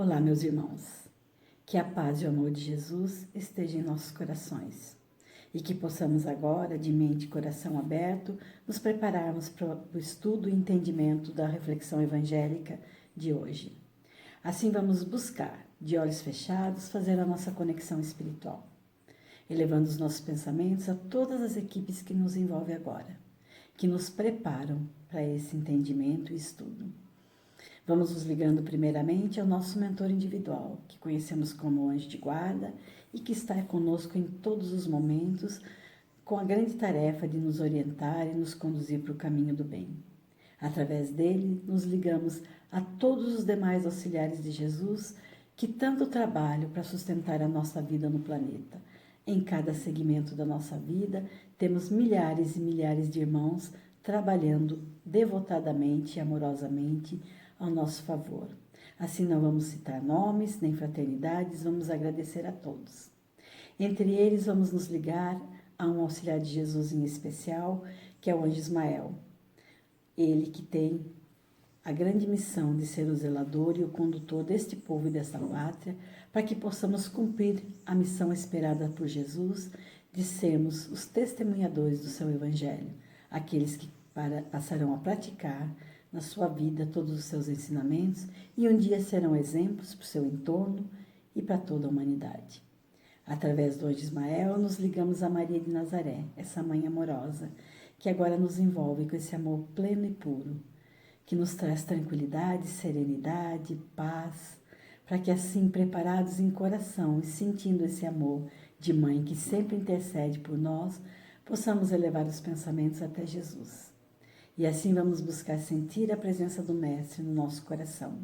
Olá, meus irmãos. Que a paz e o amor de Jesus esteja em nossos corações e que possamos agora, de mente e coração aberto, nos prepararmos para o estudo e entendimento da reflexão evangélica de hoje. Assim vamos buscar, de olhos fechados, fazer a nossa conexão espiritual, elevando os nossos pensamentos a todas as equipes que nos envolvem agora, que nos preparam para esse entendimento e estudo. Vamos nos ligando primeiramente ao nosso mentor individual, que conhecemos como anjo de guarda e que está conosco em todos os momentos, com a grande tarefa de nos orientar e nos conduzir para o caminho do bem. Através dele, nos ligamos a todos os demais auxiliares de Jesus que tanto trabalham para sustentar a nossa vida no planeta. Em cada segmento da nossa vida, temos milhares e milhares de irmãos trabalhando devotadamente e amorosamente ao nosso favor. Assim não vamos citar nomes nem fraternidades, vamos agradecer a todos. Entre eles vamos nos ligar a um auxiliar de Jesus em especial, que é o anjo Ismael. Ele que tem a grande missão de ser o zelador e o condutor deste povo e desta pátria, para que possamos cumprir a missão esperada por Jesus de sermos os testemunhadores do seu evangelho, aqueles que passarão a praticar na sua vida todos os seus ensinamentos e um dia serão exemplos para o seu entorno e para toda a humanidade. Através do anjo Ismael, nos ligamos a Maria de Nazaré, essa mãe amorosa, que agora nos envolve com esse amor pleno e puro, que nos traz tranquilidade, serenidade, paz, para que assim, preparados em coração e sentindo esse amor de mãe que sempre intercede por nós, possamos elevar os pensamentos até Jesus. E assim vamos buscar sentir a presença do Mestre no nosso coração.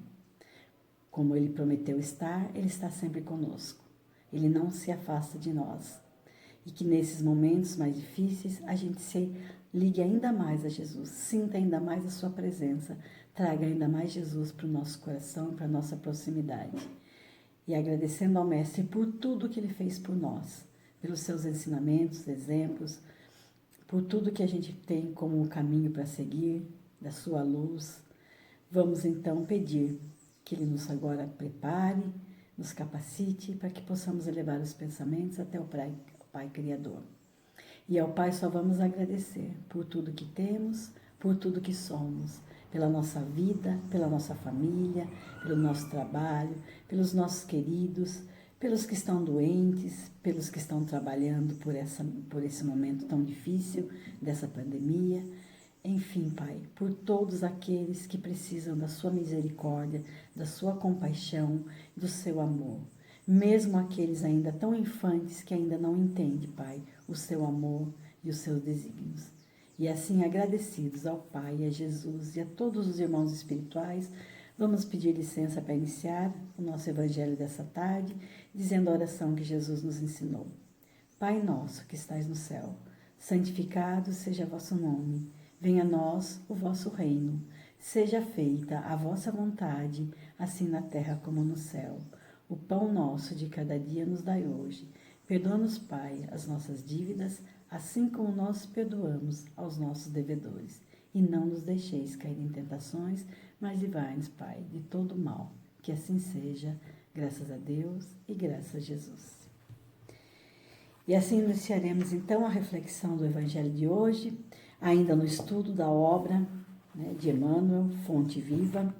Como Ele prometeu estar, Ele está sempre conosco. Ele não se afasta de nós. E que nesses momentos mais difíceis a gente se ligue ainda mais a Jesus, sinta ainda mais a sua presença, traga ainda mais Jesus para o nosso coração, para a nossa proximidade. E agradecendo ao Mestre por tudo que Ele fez por nós, pelos seus ensinamentos, exemplos, por tudo que a gente tem como caminho para seguir, da sua luz. Vamos então pedir que Ele nos agora prepare, nos capacite para que possamos elevar os pensamentos até o Pai Criador. E ao Pai só vamos agradecer por tudo que temos, por tudo que somos, pela nossa vida, pela nossa família, pelo nosso trabalho, pelos nossos queridos, pelos que estão doentes, pelos que estão trabalhando por esse momento tão difícil dessa pandemia. Enfim, Pai, por todos aqueles que precisam da sua misericórdia, da sua compaixão, do seu amor. Mesmo aqueles ainda tão infantes que ainda não entendem, Pai, o seu amor e os seus desígnios. E assim, agradecidos ao Pai, a Jesus e a todos os irmãos espirituais, vamos pedir licença para iniciar o nosso evangelho dessa tarde, dizendo a oração que Jesus nos ensinou. Pai nosso que estais no céu, santificado seja vosso nome. Venha a nós o vosso reino. Seja feita a vossa vontade, assim na terra como no céu. O pão nosso de cada dia nos dai hoje. Perdoa-nos, Pai, as nossas dívidas, assim como nós perdoamos aos nossos devedores. E não nos deixeis cair em tentações, mas livrai-nos, Pai, de todo mal. Que assim seja, graças a Deus e graças a Jesus. E assim iniciaremos então a reflexão do Evangelho de hoje, ainda no estudo da obra de Emmanuel, Fonte Viva,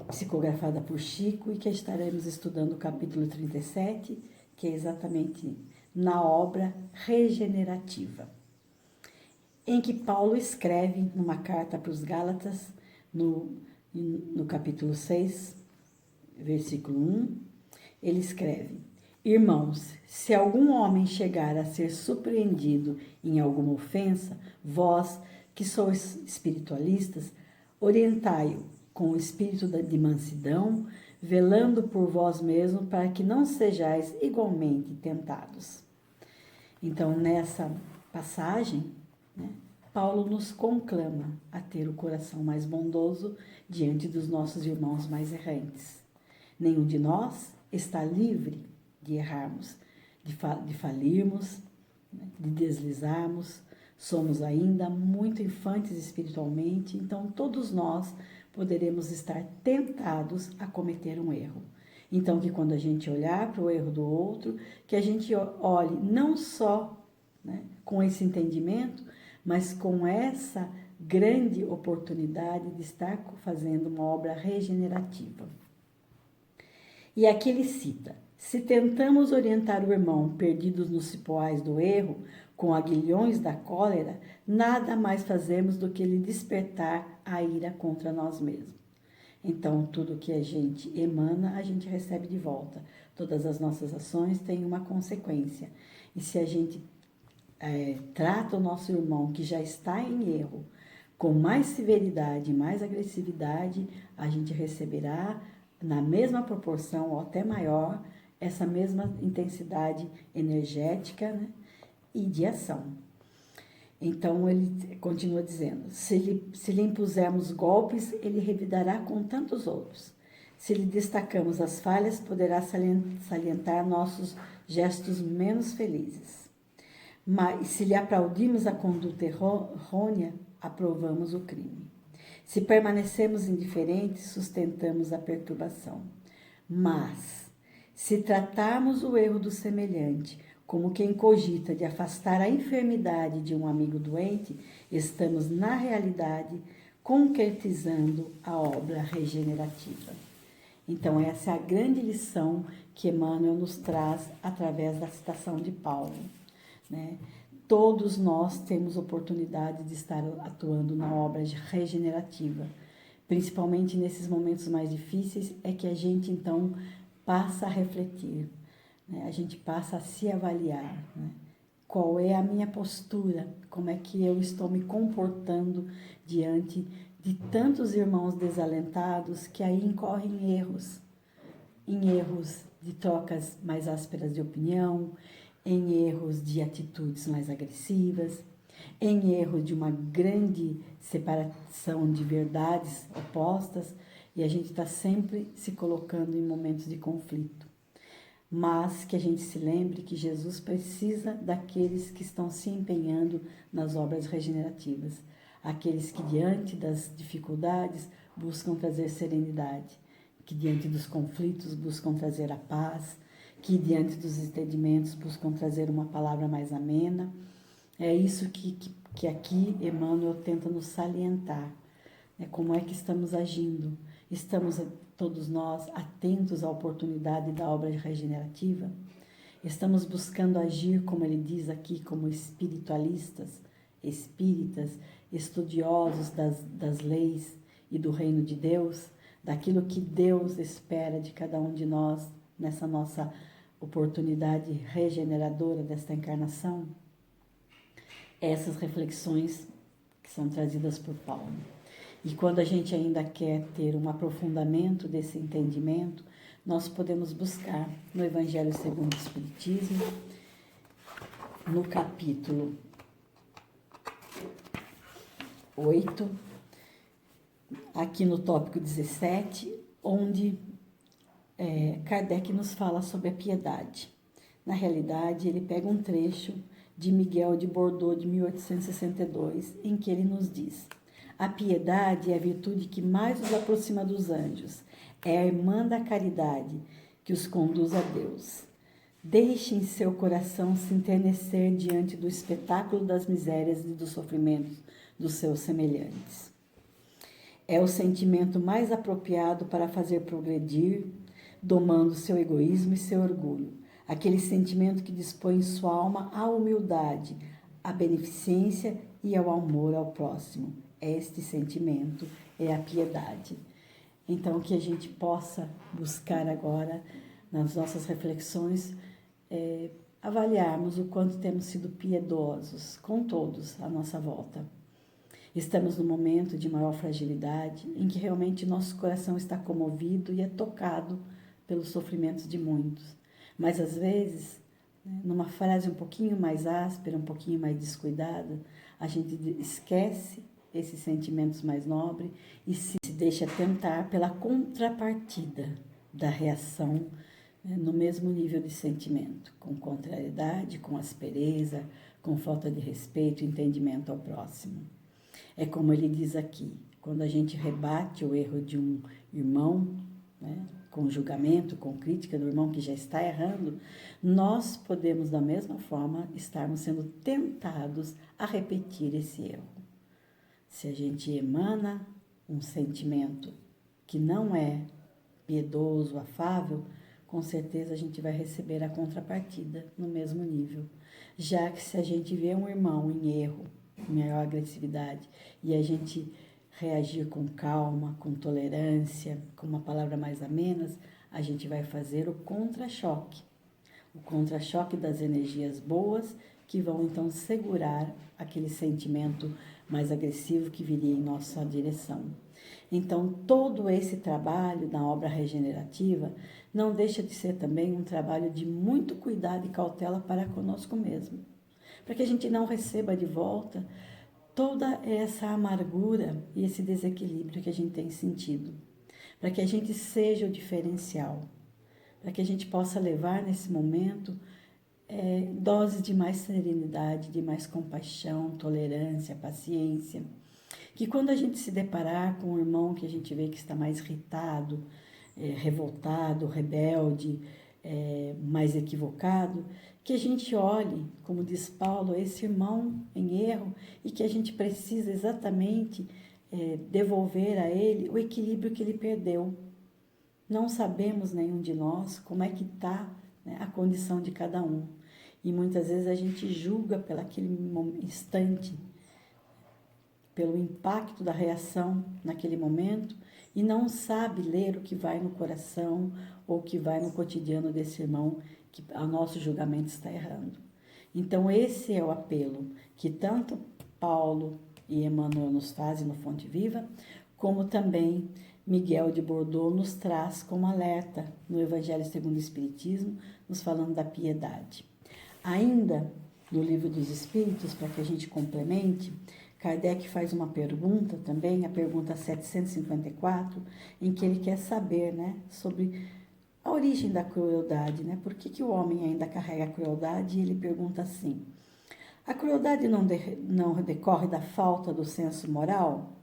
psicografada por Chico, e que estaremos estudando o capítulo 37, que é exatamente na obra regenerativa, em que Paulo escreve numa carta para os Gálatas, no capítulo 6, versículo 1, ele escreve: Irmãos, se algum homem chegar a ser surpreendido em alguma ofensa, vós, que sois espiritualistas, orientai-o com o espírito de mansidão, velando por vós mesmos para que não sejais igualmente tentados. Então, nessa passagem, Paulo nos conclama a ter o coração mais bondoso diante dos nossos irmãos mais errantes. Nenhum de nós está livre de errarmos, de falirmos, de deslizarmos. Somos ainda muito infantes espiritualmente, então todos nós poderemos estar tentados a cometer um erro. Então, que quando a gente olhar para o erro do outro, que a gente olhe não só, né, com esse entendimento, mas com essa grande oportunidade de estar fazendo uma obra regenerativa. E aqui ele cita: se tentamos orientar o irmão perdidos nos cipoais do erro, com aguilhões da cólera, nada mais fazemos do que lhe despertar a ira contra nós mesmos. Então, tudo que a gente emana, a gente recebe de volta. Todas as nossas ações têm uma consequência. E se a gente trata o nosso irmão que já está em erro com mais severidade, mais agressividade, a gente receberá na mesma proporção ou até maior essa mesma intensidade energética, né, e de ação. Então ele continua dizendo: se lhe impusermos golpes, ele revidará com tantos outros. Se lhe destacamos as falhas, poderá salientar nossos gestos menos felizes. Mas se lhe aplaudimos a conduta errônea, aprovamos o crime. Se permanecemos indiferentes, sustentamos a perturbação. Mas, se tratarmos o erro do semelhante como quem cogita de afastar a enfermidade de um amigo doente, estamos, na realidade, concretizando a obra regenerativa. Então, essa é a grande lição que Emmanuel nos traz através da citação de Paulo, né? Todos nós temos oportunidade de estar atuando na obra regenerativa, principalmente nesses momentos mais difíceis, é que a gente então passa a refletir, né? A gente passa a se avaliar, né? Qual é a minha postura, como é que eu estou me comportando diante de tantos irmãos desalentados que aí incorrem em erros de trocas mais ásperas de opinião, em erros de atitudes mais agressivas, em erros de uma grande separação de verdades opostas, e a gente está sempre se colocando em momentos de conflito. Mas que a gente se lembre que Jesus precisa daqueles que estão se empenhando nas obras regenerativas, aqueles que diante das dificuldades buscam trazer serenidade, que diante dos conflitos buscam trazer a paz, que diante dos entendimentos buscam trazer uma palavra mais amena. É isso que aqui Emmanuel tenta nos salientar, né? Como é que estamos agindo? Estamos todos nós atentos à oportunidade da obra regenerativa? Estamos buscando agir, como ele diz aqui, como espiritualistas, espíritas, estudiosos das leis e do reino de Deus, daquilo que Deus espera de cada um de nós nessa nossa oportunidade regeneradora desta encarnação? Essas reflexões que são trazidas por Paulo. E quando a gente ainda quer ter um aprofundamento desse entendimento, nós podemos buscar no Evangelho segundo o Espiritismo, no capítulo 8, aqui no tópico 17, onde Kardec nos fala sobre a piedade. Na realidade, ele pega um trecho de Miguel de Bordeaux, de 1862, em que ele nos diz: a piedade é a virtude que mais os aproxima dos anjos, é a irmã da caridade que os conduz a Deus. Deixem seu coração se enternecer diante do espetáculo das misérias e dos sofrimentos dos seus semelhantes. É o sentimento mais apropriado para fazer progredir, domando seu egoísmo e seu orgulho. Aquele sentimento que dispõe em sua alma à humildade, à beneficência e ao amor ao próximo. Este sentimento é a piedade. Então, que a gente possa buscar agora, nas nossas reflexões, avaliarmos o quanto temos sido piedosos com todos à nossa volta. Estamos num momento de maior fragilidade, em que realmente nosso coração está comovido e é tocado pelos sofrimentos de muitos. Mas, às vezes, numa frase um pouquinho mais áspera, um pouquinho mais descuidada, a gente esquece esses sentimentos mais nobres e se deixa tentar pela contrapartida da reação, no mesmo nível de sentimento, com contrariedade, com aspereza, com falta de respeito e entendimento ao próximo. É como ele diz aqui: quando a gente rebate o erro de um irmão, né, com julgamento, com crítica do irmão que já está errando, nós podemos da mesma forma estarmos sendo tentados a repetir esse erro. Se a gente emana um sentimento que não é piedoso, afável, com certeza a gente vai receber a contrapartida no mesmo nível. Já que se a gente vê um irmão em erro, em maior agressividade, e a gente reagir com calma, com tolerância, com uma palavra mais amena, a gente vai fazer o contra-choque. O contra-choque das energias boas que vão então segurar aquele sentimento mais agressivo que viria em nossa direção. Então, todo esse trabalho na obra regenerativa não deixa de ser também um trabalho de muito cuidado e cautela para conosco mesmo, para que a gente não receba de volta toda essa amargura e esse desequilíbrio que a gente tem sentido, para que a gente seja o diferencial, para que a gente possa levar nesse momento doses de mais serenidade, de mais compaixão, tolerância, paciência, que quando a gente se deparar com um irmão que a gente vê que está mais irritado, revoltado, rebelde, mais equivocado, que a gente olhe, como diz Paulo, esse irmão em erro e que a gente precisa exatamente devolver a ele o equilíbrio que ele perdeu. Não sabemos nenhum de nós como é que está, né, a condição de cada um. E muitas vezes a gente julga pelo aquele instante, pelo impacto da reação naquele momento e não sabe ler o que vai no coração ou o que vai no cotidiano desse irmão que o nosso julgamento está errando. Então esse é o apelo que tanto Paulo e Emmanuel nos fazem no Fonte Viva, como também Miguel de Bordeaux nos traz como alerta no Evangelho segundo o Espiritismo, nos falando da piedade. Ainda no Livro dos Espíritos, para que a gente complemente, Kardec faz uma pergunta também, a pergunta 754, em que ele quer saber, né, sobre a origem da crueldade, né? Por que o homem ainda carrega a crueldade? E ele pergunta assim: a crueldade não decorre da falta do senso moral?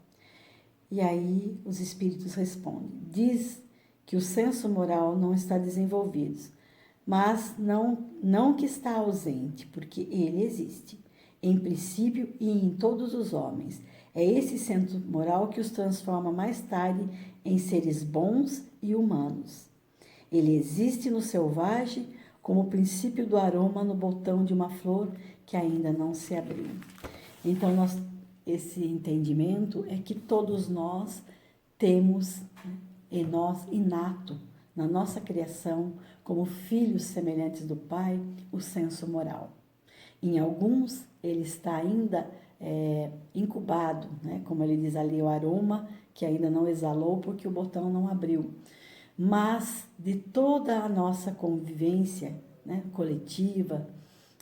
E aí os espíritos respondem: diz que o senso moral não está desenvolvido, mas não que está ausente, porque ele existe, em princípio e em todos os homens. É esse senso moral que os transforma mais tarde em seres bons e humanos. Ele existe no selvagem como o princípio do aroma no botão de uma flor que ainda não se abriu. Então, esse entendimento é que todos nós temos em nós inato, na nossa criação, como filhos semelhantes do Pai, o senso moral. Em alguns, ele está ainda incubado, né? Como ele diz ali, o aroma que ainda não exalou porque o botão não abriu. Mas de toda a nossa convivência, né, coletiva,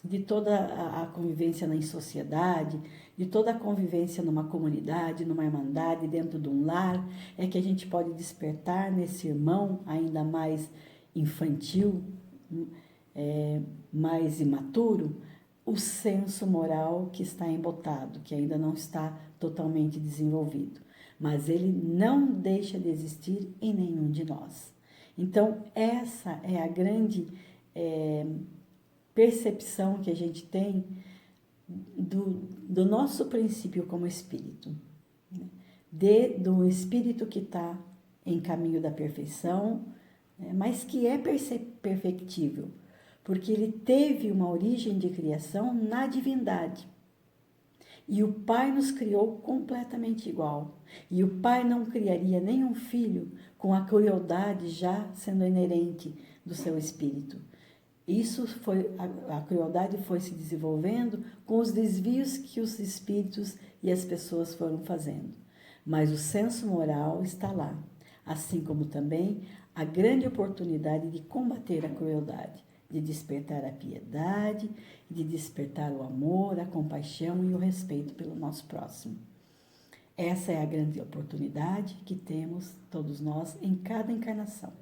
de toda a convivência em sociedade, de toda a convivência numa comunidade, numa irmandade, dentro de um lar, é que a gente pode despertar nesse irmão ainda mais infantil, mais imaturo, o senso moral que está embotado, que ainda não está totalmente desenvolvido. Mas ele não deixa de existir em nenhum de nós. Então, essa é a grande percepção que a gente tem do nosso princípio como espírito, né? Do espírito que está em caminho da perfeição, né? Mas que é perfectível, porque ele teve uma origem de criação na divindade. E o Pai nos criou completamente igual. E o Pai não criaria nenhum filho com a crueldade já sendo inerente do seu espírito. Isso a crueldade foi se desenvolvendo com os desvios que os espíritos e as pessoas foram fazendo. Mas o senso moral está lá, assim como também a grande oportunidade de combater a crueldade, de despertar a piedade, de despertar o amor, a compaixão e o respeito pelo nosso próximo. Essa é a grande oportunidade que temos todos nós em cada encarnação.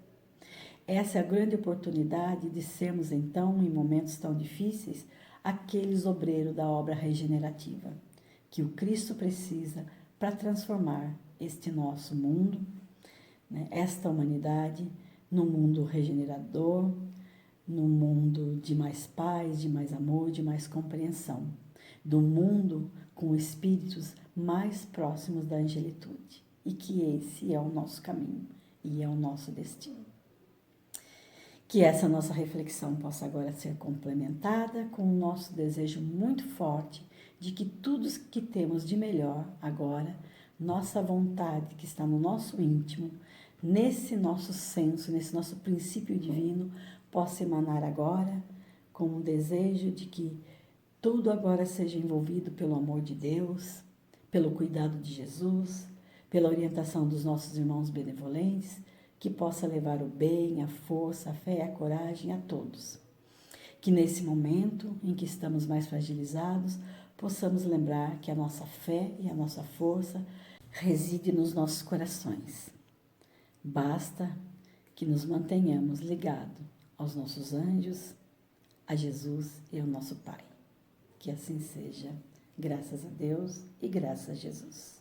Essa é a grande oportunidade de sermos, então, em momentos tão difíceis, aqueles obreiros da obra regenerativa, que o Cristo precisa para transformar este nosso mundo, né, esta humanidade, num mundo regenerador, num mundo de mais paz, de mais amor, de mais compreensão, do mundo com espíritos mais próximos da angelitude, e que esse é o nosso caminho e é o nosso destino. Que essa nossa reflexão possa agora ser complementada com o nosso desejo muito forte de que tudo que temos de melhor agora, nossa vontade que está no nosso íntimo, nesse nosso senso, nesse nosso princípio divino, possa emanar agora com o desejo de que tudo agora seja envolvido pelo amor de Deus, pelo cuidado de Jesus, pela orientação dos nossos irmãos benevolentes, que possa levar o bem, a força, a fé e a coragem a todos. Que nesse momento em que estamos mais fragilizados, possamos lembrar que a nossa fé e a nossa força reside nos nossos corações. Basta que nos mantenhamos ligados aos nossos anjos, a Jesus e ao nosso Pai. Que assim seja, graças a Deus e graças a Jesus.